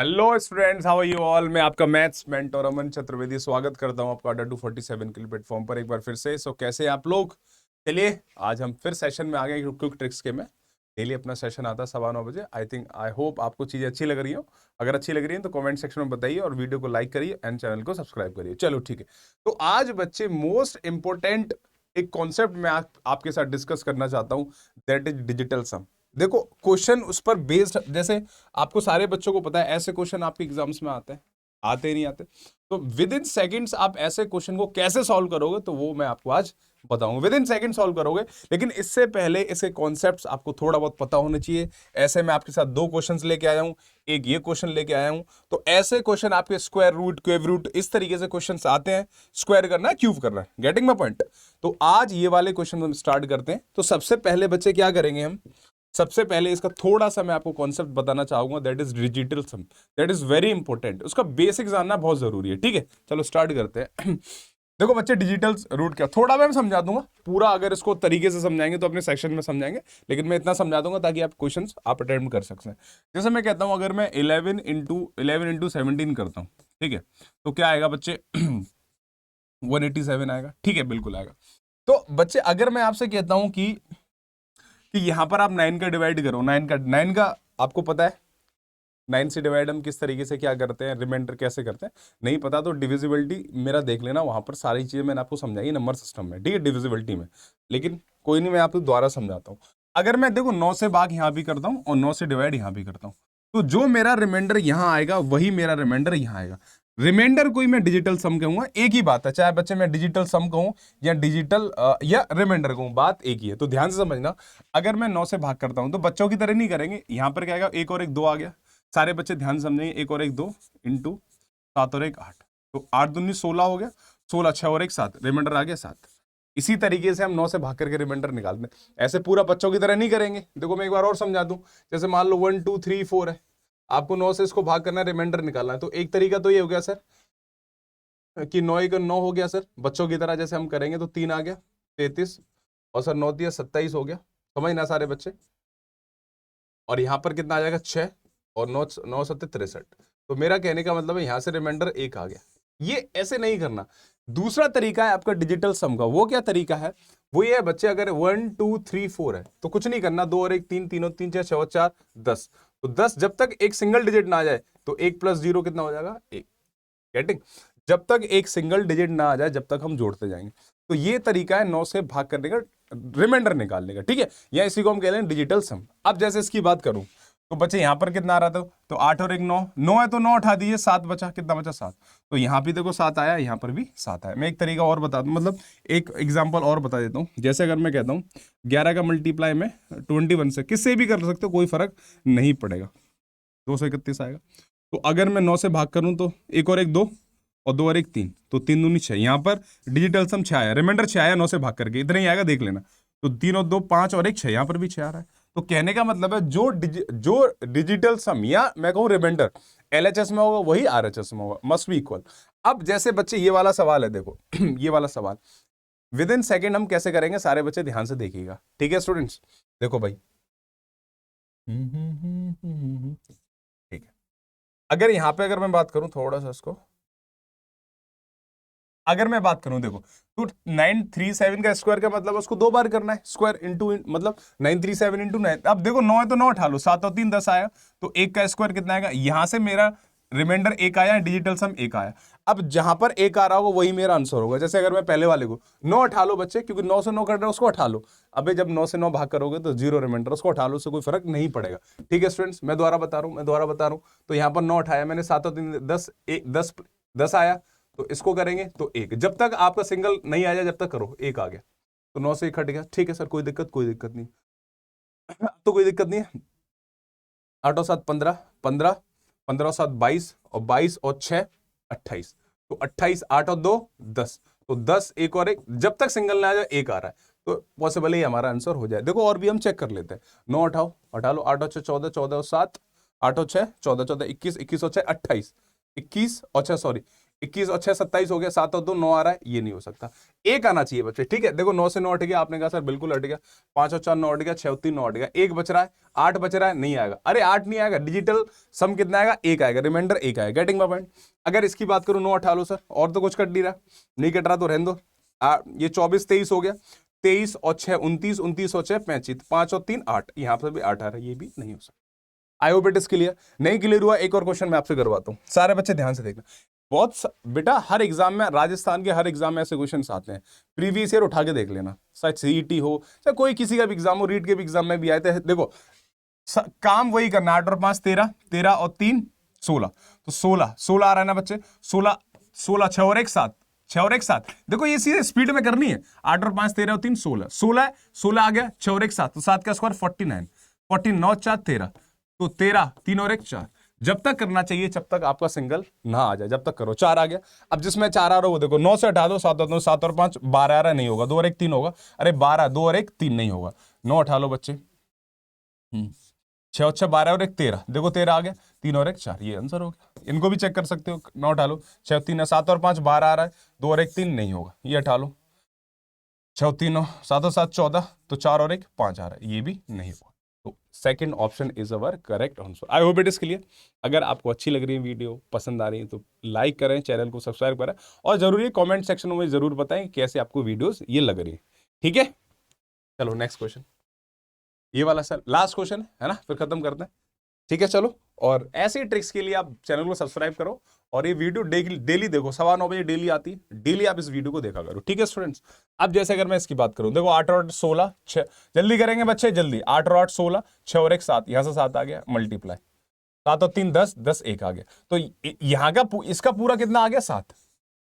Hello students, how are you all. मैं आपका maths mentor अमन चतुर्वेदी स्वागत करता हूं आपका अड्डा 247 के प्लेटफॉर्म पर एक बार फिर से। कैसे हैं आप लोग। चलिए आज हम फिर सेशन में आ गए क्विक ट्रिक्स के में। डेली अपना सेशन आता है 9:15 बजे। आई होप आपको चीज़ें अच्छी लग रही हो। अगर अच्छी लग रही है तो कमेंट सेक्शन में बताइए और वीडियो को लाइक करिए एंड चैनल को सब्सक्राइब करिए। चलो ठीक है। तो आज बच्चे मोस्ट इंपॉर्टेंट एक कॉन्सेप्ट मैं आपके साथ डिस्कस करना चाहता हूँ, दैट इज डिजिटल सम। देखो क्वेश्चन उस पर बेस्ड, जैसे आपको सारे बच्चों को पता है ऐसे क्वेश्चन आपके एग्जाम्स में आते हैं, आते ही नहीं आते। तो विद इन सेकेंड्स आप ऐसे क्वेश्चन को कैसे सॉल्व करोगे तो वो मैं आपको आज बताऊंगा। विद इन सेकेंड सॉल्व करोगे, लेकिन इससे पहले इसके कॉन्सेप्ट्स आपको थोड़ा बहुत पता होना चाहिए। ऐसे मैं आपके साथ दो क्वेश्चंस लेके आया हूं, एक ये क्वेश्चन लेके आया हूं। तो ऐसे क्वेश्चन आपके स्क्वायर रूट, क्यूब रूट, इस तरीके से क्वेश्चंस आते हैं। स्क्वायर करना है, क्यूब करना है, गेटिंग माय पॉइंट। तो आज ये वाले क्वेश्चन हम स्टार्ट करते हैं। तो सबसे पहले बच्चे क्या करेंगे हम, सबसे पहले इसका थोड़ा सा मैं आपको कॉन्सेप्ट बताना चाहूंगा, that is digital sum. That is very important, उसका बेसिक जानना बहुत जरूरी है। ठीक है, चलो स्टार्ट करते हैं। देखो बच्चे, डिजिटल रूट क्या, थोड़ा मैं समझा दूंगा। पूरा अगर इसको तरीके से समझाएंगे तो अपने सेक्शन में समझाएंगे, लेकिन मैं इतना समझा दूंगा ताकि आप क्वेश्चंस आप अटेम्प्ट कर सकते हैं। जैसे मैं कहता हूं, अगर मैं 11 इंटू 17 करता हूं, ठीक है, तो क्या आएगा बच्चे? 187 आएगा। ठीक है, बिल्कुल आएगा। तो बच्चे अगर मैं आपसे कहता हूं कि यहां पर आप 9 का डिवाइड करो, 9 का आपको पता है 9 से डिवाइड हम किस तरीके से क्या करते हैं, रिमाइंडर कैसे करते हैं। नहीं पता तो डिविजिबिलिटी मेरा देख लेना, वहां पर सारी चीजें मैंने आपको समझाई नंबर सिस्टम में, ठीक है, डिविजिबिलिटी में। लेकिन कोई नहीं, मैं आपको दोबारा समझाता हूँ। अगर मैं देखो 9 से भाग यहां भी करता हूँ और 9 से डिवाइड यहां भी करता हूँ, तो जो मेरा रिमाइंडर यहां आएगा वही मेरा रिमाइंडर यहां आएगा। रिमाइंडर कोई मैं डिजिटल सम कहूंगा, एक ही बात है, चाहे बच्चे मैं डिजिटल सम कहूं या डिजिटल या रिमाइंडर कहूं, बात एक ही है। तो ध्यान से समझना, अगर मैं 9 से भाग करता हूं तो बच्चों की तरह नहीं करेंगे। यहां पर क्या आएगा, एक और एक 2 आ गया। सारे बच्चे ध्यान से समझेंगे, एक और एक 2 इंटू 7 और एक 8, तो 8 दूनी 16 हो गया। 16, 6 और एक 7, रिमाइंडर आ गया 7। इसी तरीके से हम 9 से भाग करके रिमाइंडर निकालते हैं। ऐसे पूरा बच्चों की तरह नहीं करेंगे। देखो मैं एक बार और समझा दूं, जैसे मान लो 1 2 3 4 है, आपको 9 से इसको भाग करना है, रिमाइंडर निकालना है। तो एक तरीका तो ये हो गया सर कि 9 1 9 हो गया सर, बच्चों की तरह जैसे हम करेंगे तो 3 आ गया, 33, और सर 9 3 27 हो गया। समझ ना सारे बच्चे। और यहाँ पर कितना आ जाएगा, 6, और 9 9 7 63। तो मेरा कहने का मतलब है यहाँ से रिमाइंडर 1 आ गया। ये ऐसे नहीं करना। दूसरा तरीका है आपका डिजिटल सम का। वो क्या तरीका है? वो ये है बच्चे, अगर 1 2 3 4 है तो कुछ नहीं करना, 2 और 1 3, 3 और 3 6, 6 और 4 10। तो 10 जब तक एक सिंगल डिजिट ना आ जाए तो 1 + 0 कितना हो जाएगा, 1। गेटिंग? जब तक एक सिंगल डिजिट ना आ जाए जब तक हम जोड़ते जाएंगे। तो ये तरीका है 9 से भाग करने का, रिमाइंडर निकालने का। ठीक है, या इसी को हम कह रहे हैं डिजिटल सम। अब जैसे इसकी बात करूं तो बच्चे यहां पर कितना आ रहा था, तो 8 और एक 9, 9 है तो 9 उठा दीजिए, 7 बचा, कितना बचा 7। तो यहां भी देखो 7 आया, यहां पर भी 7 आया। मैं एक तरीका और बता दूं, मतलब एक एग्जांपल और बता देता हूं। जैसे अगर मैं कहता हूं 11 का मल्टीप्लाई में 21 से, किससे भी कर सकते हो, कोई फर्क नहीं पड़ेगा, 231 आएगा। तो अगर मैं 9 से भाग करूं तो एक और एक 2, और 2 और एक 3, तो 3 दूनी 6। यहाँ पर डिजिटल सम 6 आया, रिमाइंडर 6 आया 9 से भाग करके, इतना ही आएगा, देख लेना। तो 3 और 2 5 और एक 6, यहाँ पर भी 6 आ रहा है। तो कहने का मतलब है जो डिजिटल सम या मैं कहूँ रिमाइंडर एलएचएस में होगा वही आरएचएस में होगा, मस्ट बी इक्वल। अब जैसे बच्चे ये वाला सवाल है, देखो ये वाला सवाल विद इन सेकेंड हम कैसे करेंगे, सारे बच्चे ध्यान से देखिएगा। ठीक है स्टूडेंट्स, देखो भाई, ठीक है। अगर यहां पे अगर मैं बात करूं थोड़ा सा इसको, अगर मैं बात करूं देखो, तो 937 का स्क्वायर का मतलब उसको 2 बार करना है, स्क्वायर इंटू मतलब 937 इंटू 9। अब देखो 9 है तो 9 उठा लो, 7 और 3 10 आया, तो 1 का स्क्वायर कितना आएगा। यहां से मेरा रिमाइंडर 1 आया, डिजिटल सम 1 आया। अब जहां पर 1 आ रहा होगा वही मेरा आंसर होगा। जैसे अगर मैं पहले वाले को 9 उठा लो बच्चे, क्योंकि 9 से 9 कर रहे हो, उसको उठा लो। अबे जब 9 से 9 भाग करोगे तो 0 रिमाइंडर, उसको उठा लो, उससे कोई फर्क नहीं पड़ेगा। ठीक है स्टूडेंट्स, मैं दोबारा बता रहा हूं। तो यहां पर 9 उठाया मैंने, 7 और 3 10, 10 आया, तो इसको करेंगे तो 1। जब तक आपका सिंगल नहीं आ जाए जब तक करो, 1 आ गया तो 9 से 1 हट गया। ठीक है सर, कोई दिक्कत नहीं। तो कोई दिक्कत नहीं है। 8 और 7 15, 15, 15 और 7 22, और 22 और 6 28। तो 28, 8 और 2 10, तो 10 1 और 1, जब तक सिंगल ना आ जाए 1 आ रहा है, तो पॉसिबल ही हमारा आंसर हो जाए। देखो और भी हम चेक कर लेते हैं। 9 उठाओ, हटा लो, 8 और 6 14, 14 और 7 8 और 6 14, 14 21, 21 और 6 28, 21 और 6 सॉरी 21 और 6 27 हो गया, 7 और 2 9 आ रहा है, ये नहीं हो सकता, एक आना चाहिए बच्चे। ठीक है, देखो 9 से 9 हट गया, आपने कहा सर बिल्कुल हट गया, 5 और 4 9 हट गया, 6 और 3 9 हट गया, एक बच रहा है, 8 बच रहा है, नहीं आएगा। अरे 8 नहीं आएगा, डिजिटल सम कितना आएगा, 1 आएगा, रिमाइंडर 1 आएगा। Getting my point. अगर इसकी बात करूं 9 हटा लो सर, और तो कुछ कट नहीं रहा, नहीं कट रहा तो रहने दो। ये 24 23 हो गया, 23 और 6 29, 29 और 6 35, 5 और 3 8, यहां पर भी 8 आ रहा है, ये भी नहीं हो सकता। आई होप इट इज क्लियर। नहीं क्लियर हुआ, एक और क्वेश्चन मैं आपसे करवाता हूं, सारे बच्चे ध्यान से देखना। बेटा हर एग्जाम में, राजस्थान के हर एग्जाम में ऐसे क्वेश्चंस आते हैं, प्रीवियस ईयर उठा के देख लेना, शायद सीईटी हो चाहे कोई किसी का भी एग्जाम हो, रीट के भी एग्जाम में भी आए थे। देखो काम वही करना, 8 और 5 13, 13 और 3 16, तो 16 16 आ रहा है ना बच्चे, 16 16, 6 और 1 7, 6 और 1 7। देखो ये सीधे स्पीड में करनी है, 8 और 5 13 और 3 16, 16 है, 16 आ गया, 6 और 1 7, तो 7 का स्क्वायर 49, 49 4 13, तो 13 3 और 1 4। जब तक करना चाहिए जब तक आपका सिंगल ना आ जाए, जब तक करो। 4 आ गया, अब जिसमें 4 आ रहा हो देखो, 9 से हटा दो, 7 और 2 7 और 5 12 आ रहा, नहीं होगा, 2 और 1 3 होगा, अरे 12 2 और 1 3 नहीं होगा, 9 उठा लो बच्चे, 6 और 6 12 और 1 13, देखो 13 आ गया, 3 और 1 4, ये आंसर हो गया। इनको भी चेक कर सकते हो, 9 उठा लो, 6 3 7 और 5 12 आ रहा है, 2 और 1 3 नहीं होगा, ये हटा लो, 6 3 7 और 7 14, तो 4 और 1 5 आ रहा है, ये भी नहीं होगा। तो second option is our correct answer. I hope it is clear. अगर आपको अच्छी लग रही है वीडियो, पसंद आ रही है, तो लाइक करें, चैनल को सब्सक्राइब करें, और जरूरी कमेंट सेक्शन में जरूर बताएं कैसे आपको वीडियोस ये लग रही है। ठीक है, चलो नेक्स्ट क्वेश्चन, ये वाला सर लास्ट क्वेश्चन है ना, फिर खत्म करते हैं। ठीक है चलो, और ऐसे ही ट्रिक्स के लिए आप चैनल को सब्सक्राइब करो, और ये वीडियो डेली देखो, 9:15 बजे डेली आती है, डेली आप इस वीडियो को देखा करो। ठीक है स्टूडेंट्स। अब जैसे अगर मैं इसकी बात करूं, देखो 8 और 8 16, 6, जल्दी करेंगे बच्चे जल्दी, 8 और 8 16, 6 और 1 7, यहां से 7 आ गया, मल्टीप्लाई 7 और 3 10, 10 1 आ गया, तो यहां का इसका पूरा कितना आ गया 7।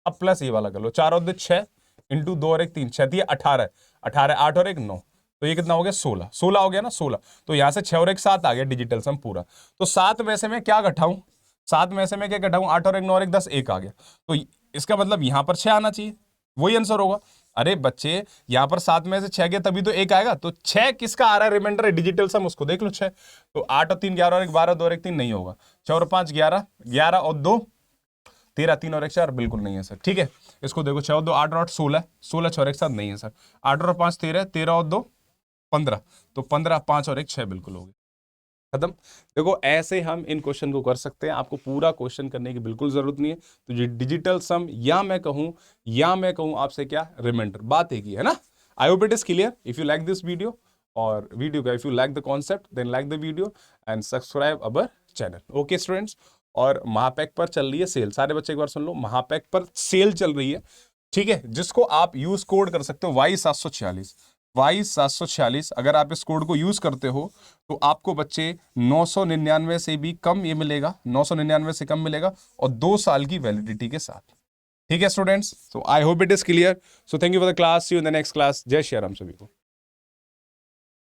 अब प्लस ये वाला कर लो, 4 और 2 6, इंटू 2 और 1 3, 6 18, 18 8 और 1 9, तो ये कितना हो गया 16, 16 हो गया ना 16, तो यहां से 6 और 1 7 आ गया, डिजिटल सम पूरा। तो 7 में से मैं क्या घटाऊं, 7 में से मैं क्या घटाऊं, 8 और 1 9 और 1 10, 1 आ गया, तो इसका मतलब यहां पर 6 आना चाहिए, वही आंसर होगा। अरे बच्चे यहां पर 7 में से 6 गया तभी तो 1 आएगा, तो 6 किसका आ रहा है, रिमाइंडर है, डिजिटल सम, उसको देख लो 6, तो 8 और 3 11 और 1 12, 2 और 1 3 नहीं होगा, 6 और 5 11, 11 और 2 13, 3 और 1 4, बिल्कुल नहीं है सर। ठीक है, इसको देखो, 6 और 2 8 और 8 16, 16 6 और 1 7 नहीं है सर, 8 और 5 13, 13 और 2 15, तो 15 5 और 1 6 बिल्कुल हो गया, खत्म। देखो ऐसे हम इन क्वेश्चन को कर सकते हैं, आपको पूरा क्वेश्चन करने की बिल्कुल जरूरत नहीं है। तो ये डिजिटल सम, या मैं कहूं आपसे क्या, रिमाइंडर, बात एक ही है ना। I hope it is clear. If you like this video, और वीडियो का if you like the concept, then like the video and subscribe our channel. Okay students, और महापैक पर चल रही है सेल, सारे बच्चे एक बार सुन लो, महापैक पर सेल चल रही है। ठीक है, जिसको आप यूज कोड कर सकते हो Y746, Y746, अगर आप इस कोड को यूज करते हो तो आपको बच्चे 999 से भी कम ये मिलेगा, 999 से कम मिलेगा, और 2 साल की वैलिडिटी के साथ। ठीक है students, so I hope it is clear. So thank you for the class, see you in the next class. जय श्री राम सभी को।